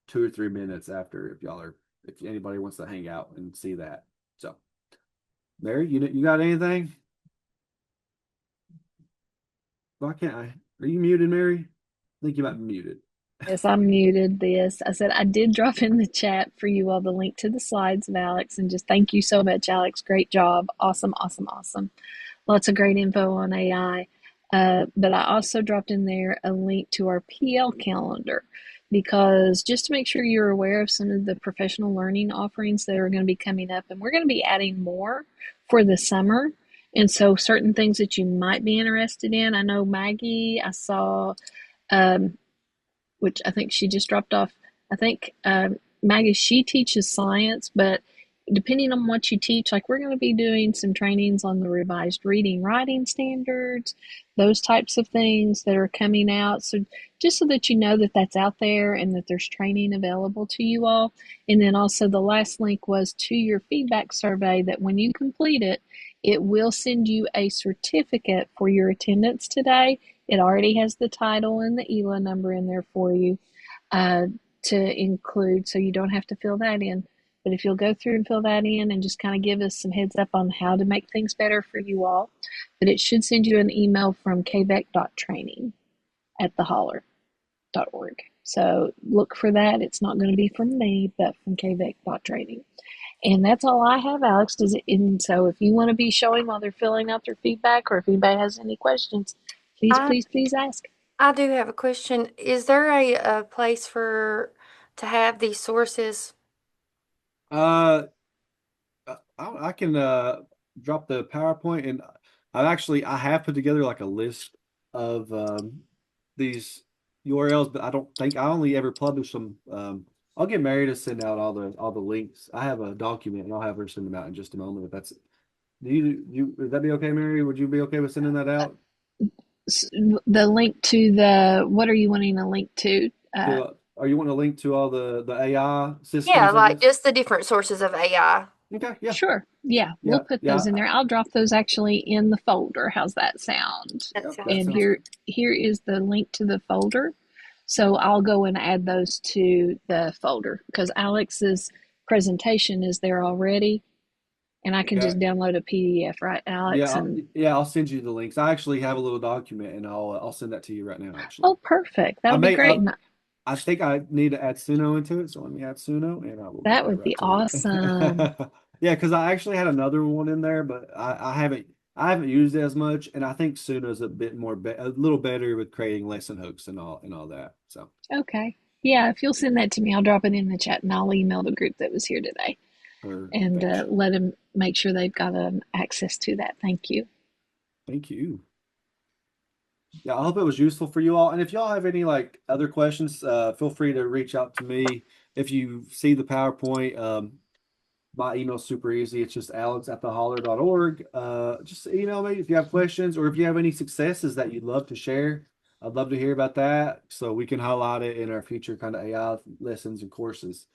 2 or 3 minutes after if anybody wants to hang out and see that. So, Mary, you got anything? Why can't I? Are you muted, Mary? I think you might be muted.
Yes, I muted this. I said I did drop in the chat for you all the link to the slides of Alex, and just thank you so much, Alex. Great job. Awesome, awesome, awesome. Lots of great info on AI. But I also dropped in there a link to our PL calendar because just to make sure you're aware of some of the professional learning offerings that are going to be coming up, and we're going to be adding more for the summer. And so, certain things that you might be interested in. I know Maggie, I saw um, which I think she just dropped off. I think Maggie, she teaches science, but depending on what you teach, like we're going to be doing some trainings on the revised reading writing standards, those types of things that are coming out. So just so that you know that that's out there and that there's training available to you all. And then also the last link was to your feedback survey that when you complete it, it will send you a certificate for your attendance today. It already has the title and the ELA number in there for you uh, to include, so you don't have to fill that in. But if you'll go through and fill that in and just kind of give us some heads up on how to make things better for you all, but it should send you an email from kbec.training at theholler.org. So look for that. It's not going to be from me, but from kbec.training. And that's all I have, Alex. And so if you want to be showing while they're filling out their feedback, or if anybody has any questions, please,
I
please, please ask.
I do have a question. Is there a place to have these sources?
Uh, I can. drop the PowerPoint, and I have put together like a list of these URLs, but I only ever publish them. I'll get Mary to send out all the links. I have a document, and I'll have her send them out in just a moment. If that's would that be okay, Mary? Would you be okay with sending that out?
The link to the, what are you wanting a link to?
Are you wanting a link to all the AI
Yeah,
systems, I
like
guess?
just the different sources of AI.
Okay, yeah,
Sure. Yeah, we'll
yeah,
put those
yeah,
in there. I'll drop those actually in the folder. How's that sound?
That
yeah. That
sounds
And
sounds
good.
good.
here is the link to the folder. So I'll go and add those to the folder because Alex's presentation is there already, and I can
Okay.
just download a PDF, right, Alex? And
I'll send you the links. I actually have a little document, and I'll send that to you right now. Actually,
oh, perfect.
I
That'll be
may
great. And
I think I need to add Suno into it, so let me add Suno, and I will get
that
that
would
right
be
to you.
awesome.
Yeah, because I actually had another one in there, but I haven't used it as much, and I think Suno's a little better with creating lesson hooks and all that. So
Okay. Yeah, if you'll send that to me, I'll drop it in the chat and I'll email the group that was here today and
perfection.
let them make sure they've got access to that. Thank you.
Thank you. Yeah, I hope it was useful for you all. And if y'all have any like other questions, feel free to reach out to me. If you see the PowerPoint, my email's super easy. It's just alex@theholler.org. Just email me if you have questions or if you have any successes that you'd love to share. I'd love to hear about that so we can highlight it in our future kind of AI lessons and courses.